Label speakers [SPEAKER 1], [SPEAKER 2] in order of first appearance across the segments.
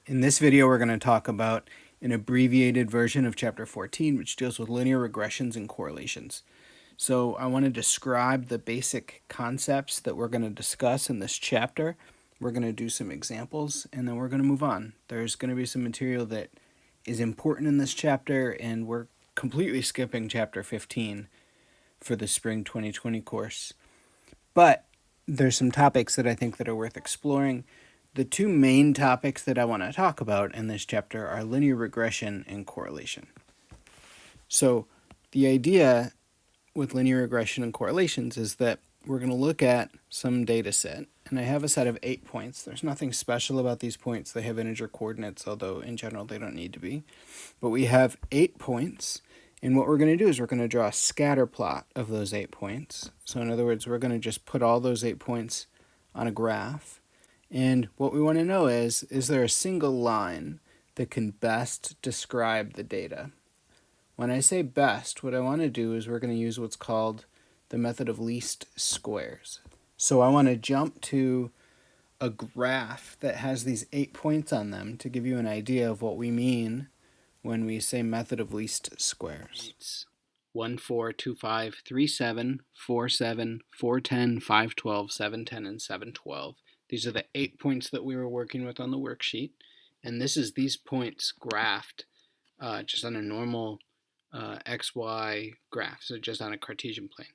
[SPEAKER 1] In this video, we're going to talk about an abbreviated version of Chapter 14, which deals with linear regressions and correlations. So I want to describe the basic concepts that we're going to discuss in this chapter. We're going to do some examples, and then we're going to move on. There's going to be some material that is important in this chapter, and we're completely skipping Chapter 15 for the Spring 2020 course. But there's some topics that I think that are worth exploring. The two main topics that I want to talk about in this chapter are linear regression and correlation. So the idea with linear regression and correlations is that we're going to look at some data set, and I have a set of 8 points. There's nothing special about these points. They have integer coordinates, although in general they don't need to be. But we have 8 points, and what we're going to do is we're going to draw a scatter plot of those 8 points. So in other words, we're going to just put all those 8 points on a graph. And what we want to know is there a single line that can best describe the data? When I say best, what I want to do is we're going to use what's called the method of least squares. So I want to jump to a graph that has these 8 points on them to give you an idea of what we mean when we say method of least squares. It's 1, 4, 2, 5, 3, 7, 4, 7, 4, 10, 5, 12, 7, 10, and 7, 12. These are the 8 points that we were working with on the worksheet, and this is these points graphed just on a normal XY graph, so just on a Cartesian plane.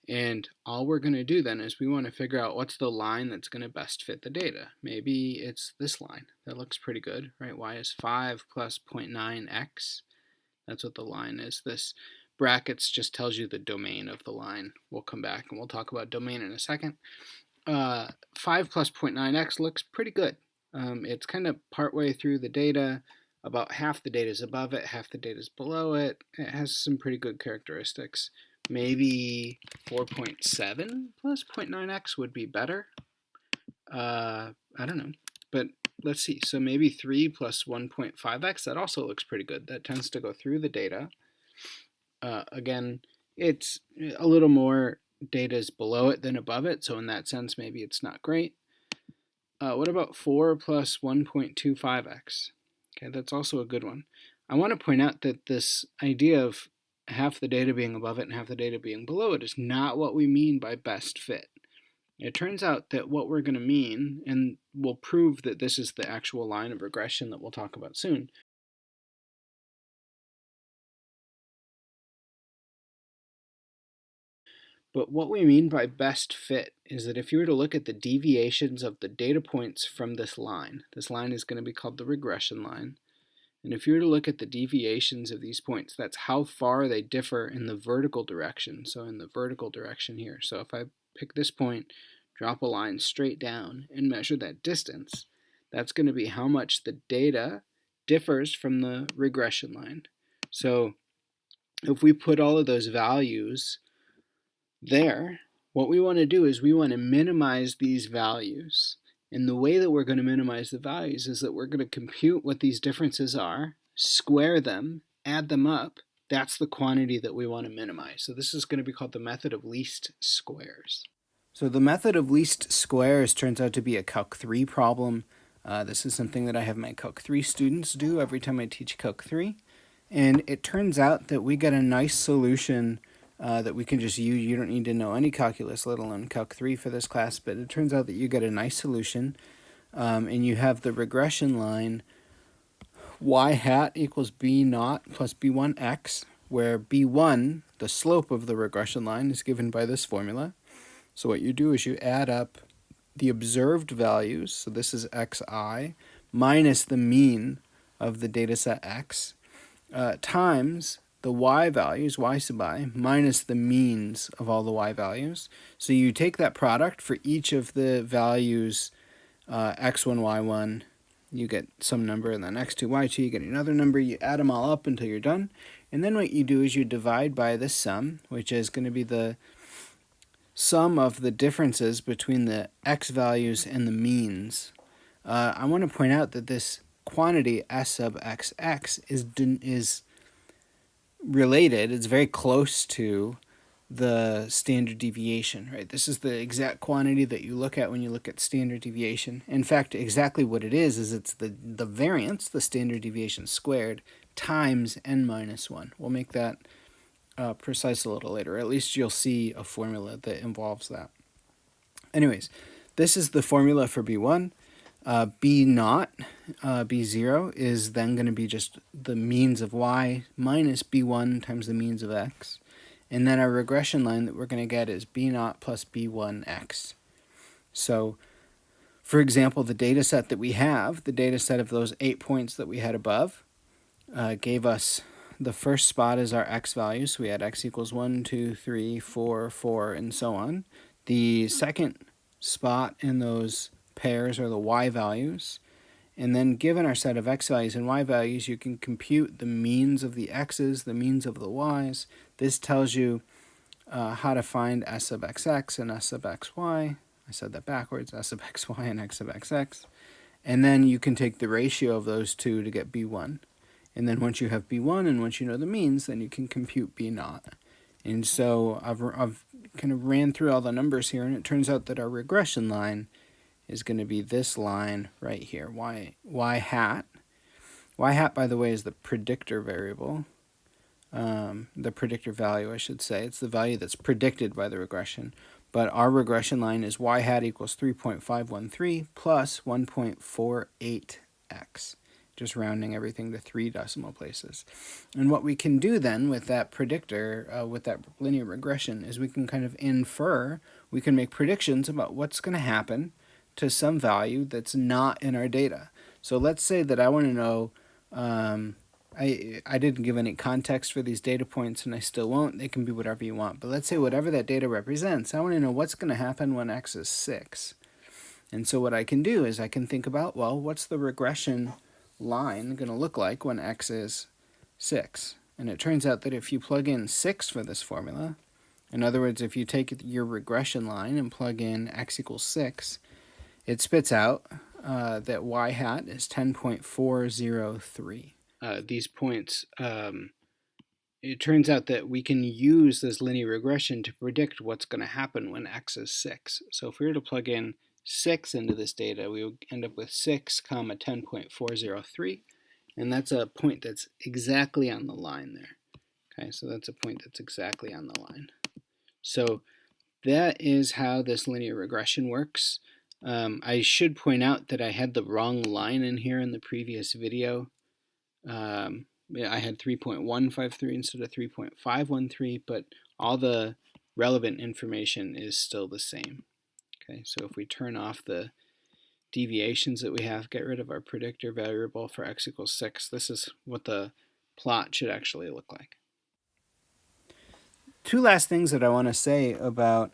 [SPEAKER 1] And all we're going to do then is we want to figure out what's the line that's going to best fit the data. Maybe it's this line. That looks pretty good, right? Y is 5 plus 0.9x. That's what the line is. This brackets just tells you the domain of the line. We'll come back and we'll talk about domain in a second. 5 plus 0.9x looks pretty good. It's kind of partway through the data. About half the data is above it, half the data is below it. It has some pretty good characteristics. Maybe 4.7 plus 0.9x would be better. I don't know, but let's see. So maybe 3 plus 1.5x, that also looks pretty good. That tends to go through the data. Again, it's a little more data is below it than above it, so in that sense, maybe it's not great. What about 4 plus 1.25x? Okay, that's also a good one. I want to point out that this idea of half the data being above it and half the data being below it is not what we mean by best fit. It turns out that what we're going to mean, and we'll prove that this is the actual line of regression that we'll talk about soon, but what we mean by best fit is that if you were to look at the deviations of the data points from this line is going to be called the regression line. And if you were to look at the deviations of these points, that's how far they differ in the vertical direction. So in the vertical direction here. So if I pick this point, drop a line straight down, and measure that distance, that's going to be how much the data differs from the regression line. So if we put all of those values there, what we want to do is we want to minimize these values. And the way that we're going to minimize the values is that we're going to compute what these differences are, square them, add them up. That's the quantity that we want to minimize. So this is going to be called the method of least squares. So the method of least squares turns out to be a Calc 3 problem. This is something that I have my Calc 3 students do every time I teach Calc 3. And it turns out that we get a nice solution that we can just use. You don't need to know any calculus, let alone Calc 3 for this class, but it turns out that you get a nice solution, and you have the regression line y hat equals b naught plus b1x, where b1, the slope of the regression line, is given by this formula. So what you do is you add up the observed values, so this is xi, minus the mean of the data set x, times the y values, y sub I, minus the means of all the y values. So you take that product for each of the values, x1, y1, you get some number, and then x2, y2, you get another number. You add them all up until you're done. And then what you do is you divide by the sum, which is going to be the sum of the differences between the x values and the means. I want to point out that this quantity s sub xx is related. It's very close to the standard deviation, right? This is the exact quantity that you look at when you look at standard deviation. In fact, exactly what it is it's the variance, the standard deviation squared, times n minus 1. We'll make that precise a little later. At least you'll see a formula that involves that. Anyways, this is the formula for B1. B naught, B0, is then going to be just the means of y minus B1 times the means of x. And then our regression line that we're going to get is B naught plus B1x. So, for example, the data set that we have, the data set of those 8 points that we had above, gave us the first spot as our x value. So we had x equals 1, 2, 3, 4, 4, and so on. The second spot in those pairs are the y values. And then given our set of x values and y values, you can compute the means of the x's, the means of the y's. This tells you how to find s sub xx and s sub xy. I said that backwards, s sub xy and x sub xx. And then you can take the ratio of those two to get b1. And then once you have b1 and once you know the means, then you can compute b naught. And so I've kind of ran through all the numbers here, and it turns out that our regression line is going to be this line right here, y hat. Y hat, by the way, is the predictor variable, the predictor value, I should say. It's the value that's predicted by the regression. But our regression line is y hat equals 3.513 plus 1.48x, just rounding everything to 3 decimal places. And what we can do then with that predictor, with that linear regression, is we can kind of infer, we can make predictions about what's going to happen to some value that's not in our data. So let's say that I want to know, I didn't give any context for these data points, and I still won't. They can be whatever you want. But let's say whatever that data represents, I want to know what's going to happen when x is 6. And so what I can do is I can think about, well, what's the regression line going to look like when x is 6? And it turns out that if you plug in 6 for this formula, in other words, if you take your regression line and plug in x equals 6, it spits out that y hat is 10.403. These points, it turns out that we can use this linear regression to predict what's going to happen when x is 6. So if we were to plug in 6 into this data, we would end up with 6 comma 10.403, and that's a point that's exactly on the line there. Okay, so that's a point that's exactly on the line. So that is how this linear regression works. I should point out that I had the wrong line in here in the previous video. I had 3.153 instead of 3.513, but all the relevant information is still the same. Okay, so if we turn off the deviations that we have, get rid of our predictor variable for x equals 6, this is what the plot should actually look like. Two last things that I want to say about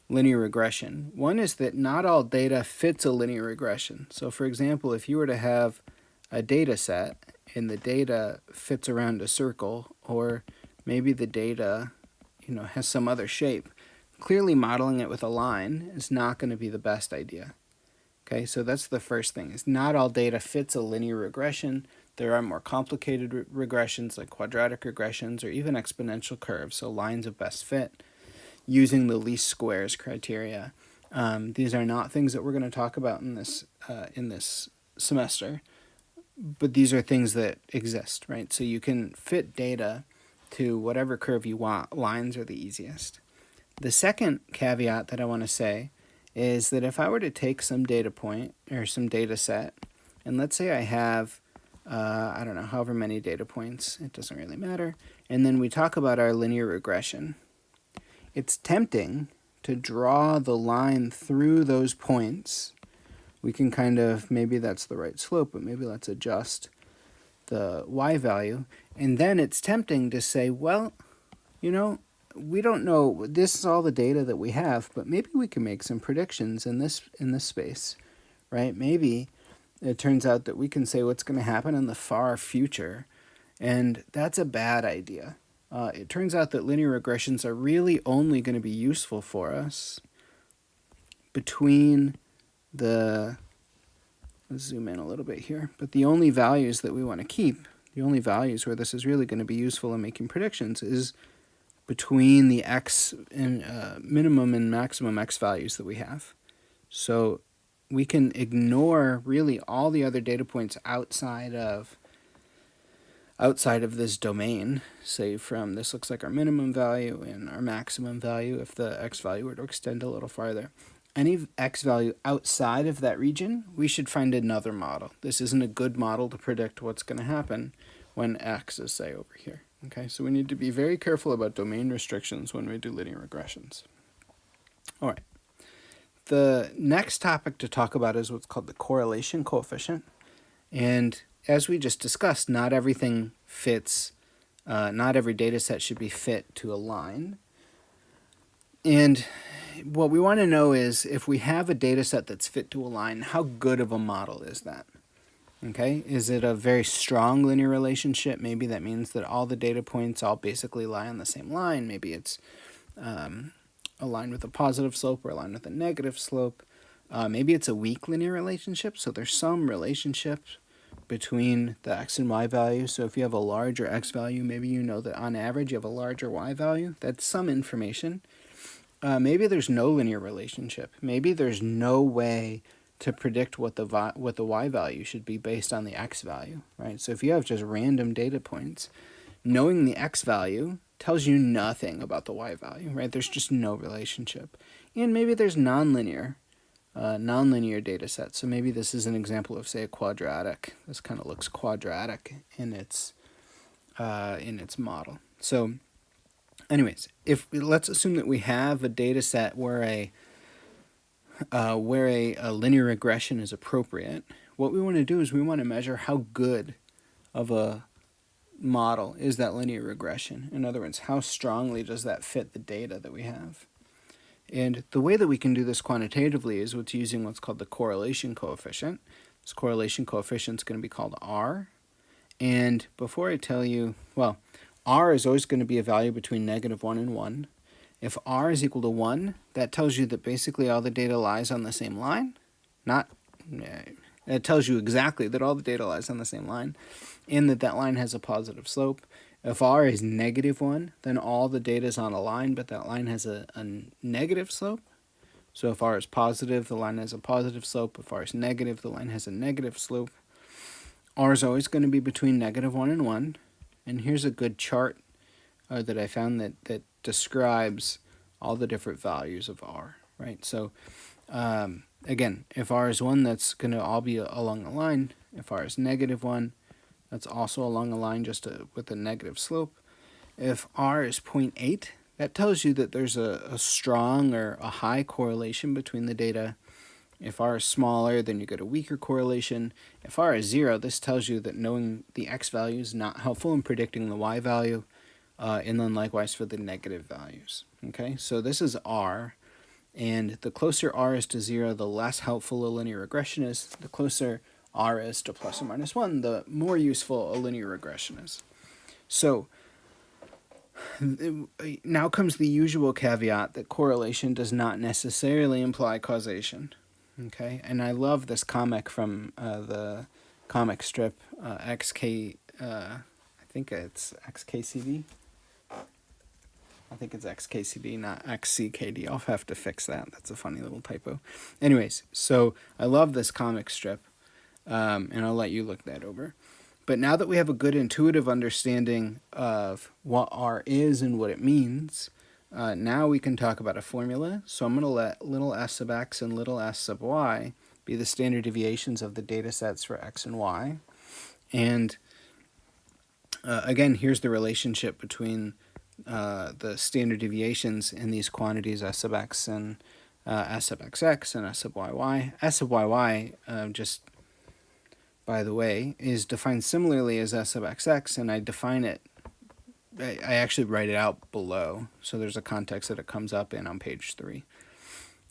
[SPEAKER 1] linear regression. One is that not all data fits a linear regression. So for example, if you were to have a data set and the data fits around a circle, or maybe the data has some other shape, clearly modeling it with a line is not going to be the best idea. Okay, so that's the first thing, is not all data fits a linear regression. There are more complicated regressions like quadratic regressions or even exponential curves, so lines of best fit, using the least squares criteria. These are not things that we're going to talk about in this semester, but these are things that exist, right? So you can fit data to whatever curve you want. Lines are the easiest. The second caveat that I want to say is that if I were to take some data point or some data set, and let's say I have, I don't know, however many data points, it doesn't really matter, and then we talk about our linear regression, it's tempting to draw the line through those points. We can kind of, maybe that's the right slope, but maybe let's adjust the y value. And then it's tempting to say, well, we don't know, this is all the data that we have, but maybe we can make some predictions in this space, right? Maybe it turns out that we can say what's going to happen in the far future, and that's a bad idea. It turns out that linear regressions are really only going to be useful for us between let's zoom in a little bit here, but the only values that we want to keep, the only values where this is really going to be useful in making predictions, is between the x and minimum and maximum x values that we have. So we can ignore really all the other data points outside of this domain, say from this looks like our minimum value and our maximum value if the x value were to extend a little farther. Any x value outside of that region, we should find another model. This isn't a good model to predict what's going to happen when x is, say, over here. Okay, so we need to be very careful about domain restrictions when we do linear regressions. All right. The next topic to talk about is what's called the correlation coefficient. And as we just discussed, not everything fits, not every data set should be fit to a line. And what we want to know is if we have a data set that's fit to a line, how good of a model is that? Okay, is it a very strong linear relationship? Maybe that means that all the data points all basically lie on the same line. Maybe it's a line with a positive slope or a line with a negative slope. Maybe it's a weak linear relationship, so there's some relationship between the x and y value. So if you have a larger x value, maybe you know that on average you have a larger y value. That's some information. Maybe there's no linear relationship. Maybe there's no way to predict what the y value should be based on the x value, right? So if you have just random data points, knowing the x value tells you nothing about the y value, right? There's just no relationship. And maybe there's nonlinear data sets. So maybe this is an example of, say, a quadratic. This kind of looks quadratic in its model. So anyways, let's assume that we have a data set where a linear regression is appropriate. What we want to do is we want to measure how good of a model is that linear regression. In other words, how strongly does that fit the data that we have? And the way that we can do this quantitatively is using what's called the correlation coefficient. This correlation coefficient is going to be called R. And before I tell you, well, R is always going to be a value between -1 and 1. If R is equal to 1, that tells you that basically all the data lies on the same line. It tells you exactly that all the data lies on the same line and that line has a positive slope. If R is -1, then all the data is on a line, but that line has a negative slope. So if R is positive, the line has a positive slope. If R is negative, the line has a negative slope. R is always going to be between -1 and 1. And here's a good chart that I found that describes all the different values of R, right? So again, if R is 1, that's going to all be along a line. If R is -1, that's also along a line just with a negative slope. If R is 0.8, that tells you that there's a strong or a high correlation between the data. If R is smaller, then you get a weaker correlation. If R is 0, this tells you that knowing the x value is not helpful in predicting the y value, and then likewise for the negative values. Okay, so this is R, and the closer R is to 0, the less helpful a linear regression is. The closer R is to plus or minus 1, the more useful a linear regression is. So now comes the usual caveat that correlation does not necessarily imply causation. Okay, and I love this comic from the comic strip XK. I think it's XKCD. I think it's XKCD, not XCKD. I'll have to fix that. That's a funny little typo. Anyways, so I love this comic strip, and I'll let you look that over. But now that we have a good intuitive understanding of what R is and what it means, now we can talk about a formula. So I'm going to let little s sub x and little s sub y be the standard deviations of the data sets for x and y. And again, here's the relationship between the standard deviations in these quantities s sub x and s sub xx and s sub yy. S sub yy, just by the way, is defined similarly as s sub xx, and I define it, I actually write it out below, so there's a context that it comes up in on page 3.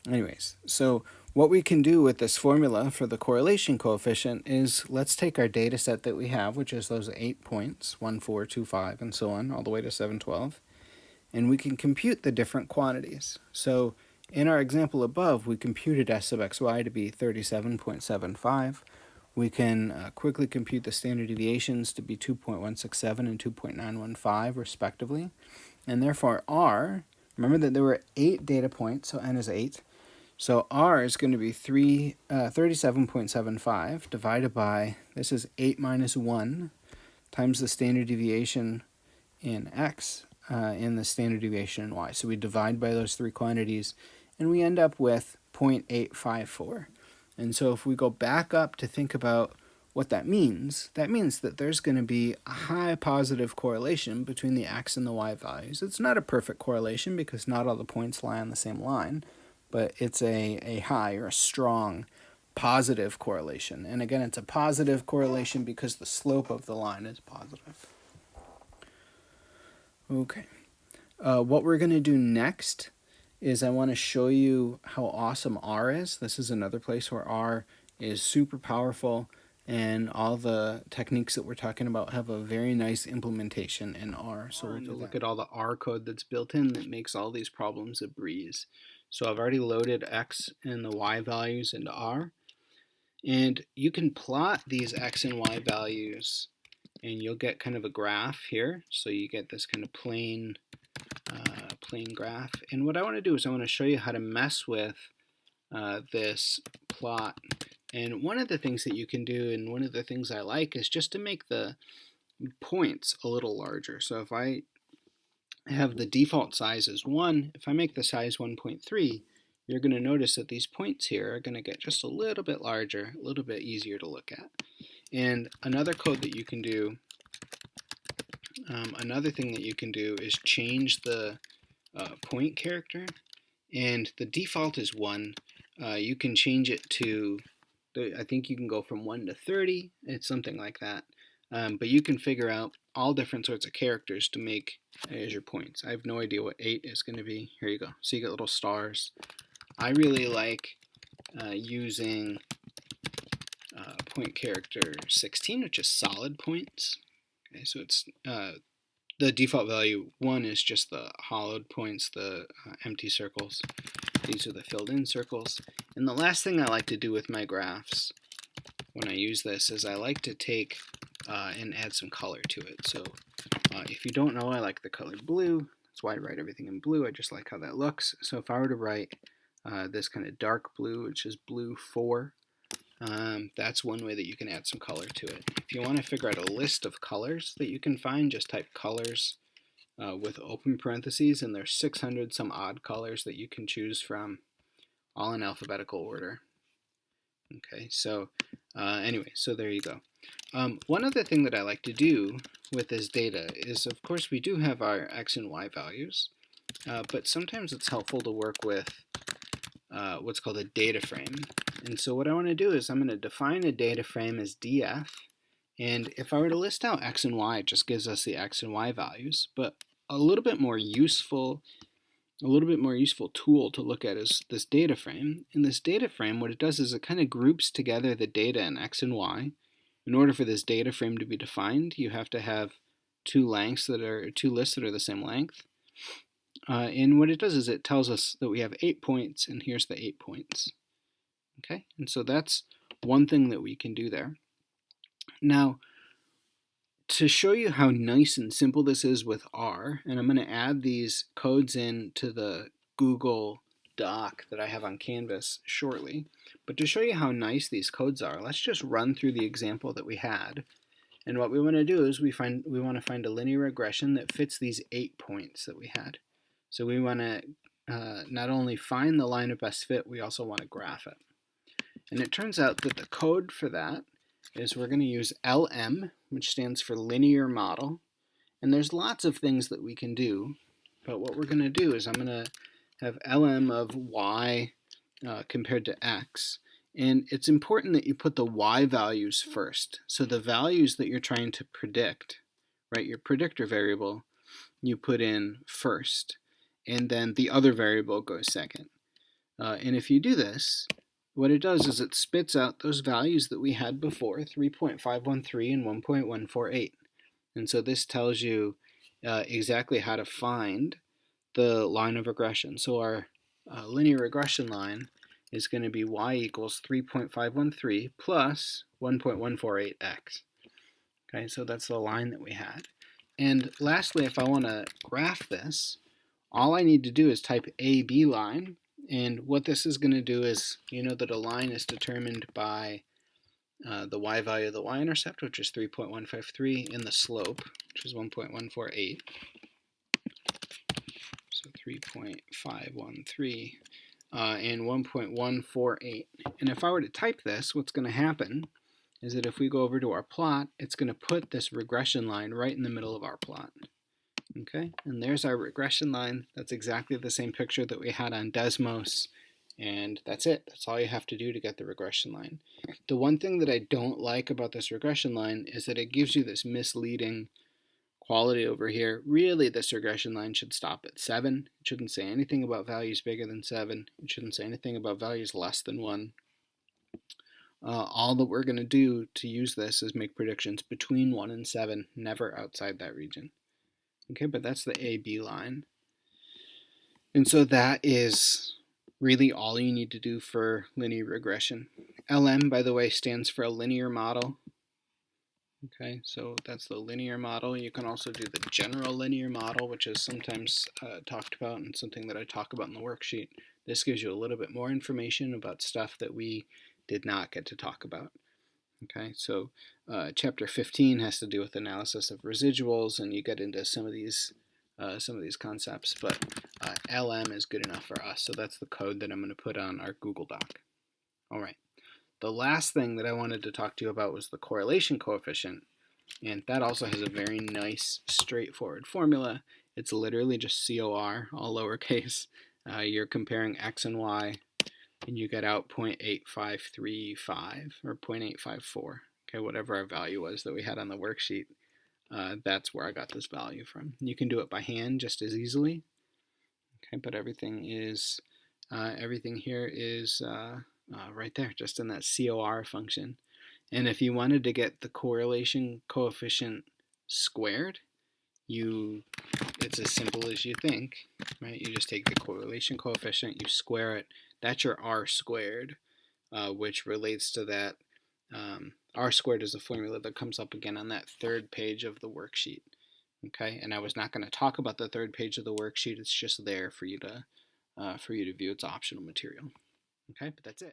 [SPEAKER 1] Anyways, so what we can do with this formula for the correlation coefficient is let's take our data set that we have, which is those 8 points, 1, 4, 2, 5, and so on, all the way to 7, 12, and we can compute the different quantities. So in our example above, we computed s sub xy to be 37.75. We can quickly compute the standard deviations to be 2.167 and 2.915 respectively. And therefore R, remember that there were 8 data points, so n is 8. So R is going to be 37.75 divided by, this is 8 minus 1 times the standard deviation in x in the standard deviation in y. So we divide by those 3 quantities and we end up with 0.854. And so if we go back up to think about what that means that there's going to be a high positive correlation between the x and the y values. It's not a perfect correlation because not all the points lie on the same line, but it's a high or a strong positive correlation. And again, it's a positive correlation because the slope of the line is positive. Okay. What we're going to do next is I want to show you how awesome R is. This is another place where R is super powerful, and all the techniques that we're talking about have a very nice implementation in R. So we'll look at all the R code that's built in that makes all these problems a breeze. So I've already loaded X and the Y values into R, and you can plot these X and Y values and you'll get kind of a graph here. So you get this kind of plain graph. And what I want to do is I want to show you how to mess with this plot. And one of the things that you can do, and one of the things I like, is just to make the points a little larger. So if I have the default size as 1, if I make the size 1.3, you're going to notice that these points here are going to get just a little bit larger, a little bit easier to look at. And another code that you can do, another thing that you can do is change the point character. And the default is 1. You can change it to, I think you can go from 1 to 30. It's something like that. But you can figure out all different sorts of characters to make as your points. I have no idea what 8 is going to be. Here you go. So you get little stars. I really like using point character 16, which is solid points. Okay, so it's the default value 1 is just the hollowed points, the empty circles. These are the filled in circles. And the last thing I like to do with my graphs when I use this is I like to take and add some color to it. So if you don't know, I like the color blue. That's why I write everything in blue. I just like how that looks. So if I were to write this kind of dark blue, which is blue 4, that's one way that you can add some color to it. If you want to figure out a list of colors that you can find, just type colors with open parentheses, and there's 600 some odd colors that you can choose from, all in alphabetical order. Okay, so anyway, so there you go. One other thing that I like to do with this data is, of course, we do have our X and Y values, but sometimes it's helpful to work with what's called a data frame. And so what I want to do is I'm going to define a data frame as df, and if I were to list out x and y, it just gives us the x and y values. But a little bit more useful tool to look at is this data frame. In this data frame, what it does is it kind of groups together the data in x and y. In order for this data frame to be defined, you have to have two lists that are the same length. And what it does is it tells us that we have 8 points, and here's the 8 points. Okay, and so that's one thing that we can do there. Now, to show you how nice and simple this is with R, and I'm going to add these codes in to the Google Doc that I have on Canvas shortly, but to show you how nice these codes are, let's just run through the example that we had. And what we want to do is we want to find a linear regression that fits these 8 points that we had. So we want to not only find the line of best fit, we also want to graph it. And it turns out that the code for that is we're going to use LM, which stands for linear model. And there's lots of things that we can do, but what we're going to do is I'm going to have LM of y compared to x. And it's important that you put the y values first. So the values that you're trying to predict, right, your predictor variable, you put in first. And then the other variable goes second. And if you do this, what it does is it spits out those values that we had before, 3.513 and 1.148. And so this tells you exactly how to find the line of regression. So our linear regression line is going to be y equals 3.513 plus 1.148x. Okay, so that's the line that we had. And lastly, if I want to graph this, all I need to do is type AB line. And what this is going to do is, you know that a line is determined by the y value of the y-intercept, which is 3.153, and the slope, which is 1.148. So 3.513 and 1.148. And if I were to type this, what's going to happen is that if we go over to our plot, it's going to put this regression line right in the middle of our plot. Okay, and there's our regression line. That's exactly the same picture that we had on Desmos, and that's it. That's all you have to do to get the regression line. The one thing that I don't like about this regression line is that it gives you this misleading quality over here. Really, this regression line should stop at 7. It shouldn't say anything about values bigger than 7. It shouldn't say anything about values less than 1. All that we're going to do to use this is make predictions between 1 and 7, never outside that region. Okay, but that's the AB line. And so that is really all you need to do for linear regression. LM, by the way, stands for a linear model. Okay, so that's the linear model. You can also do the general linear model, which is sometimes talked about and something that I talk about in the worksheet. This gives you a little bit more information about stuff that we did not get to talk about. Okay, so chapter 15 has to do with analysis of residuals, and you get into some of these concepts, but LM is good enough for us, so that's the code that I'm going to put on our Google Doc. All right, the last thing that I wanted to talk to you about was the correlation coefficient, and that also has a very nice, straightforward formula. It's literally just COR, all lowercase. You're comparing X and Y, and you get out 0.8535 or 0.854, okay, whatever our value was that we had on the worksheet. That's where I got this value from. You can do it by hand just as easily, okay, but everything here is right there, just in that COR function. And if you wanted to get the correlation coefficient squared, it's as simple as you think, right? You just take the correlation coefficient, you square it. That's your R squared, which relates to that. R squared is a formula that comes up again on that third page of the worksheet. Okay, and I was not going to talk about the third page of the worksheet. It's just there for you to view. It's optional material. Okay, but that's it.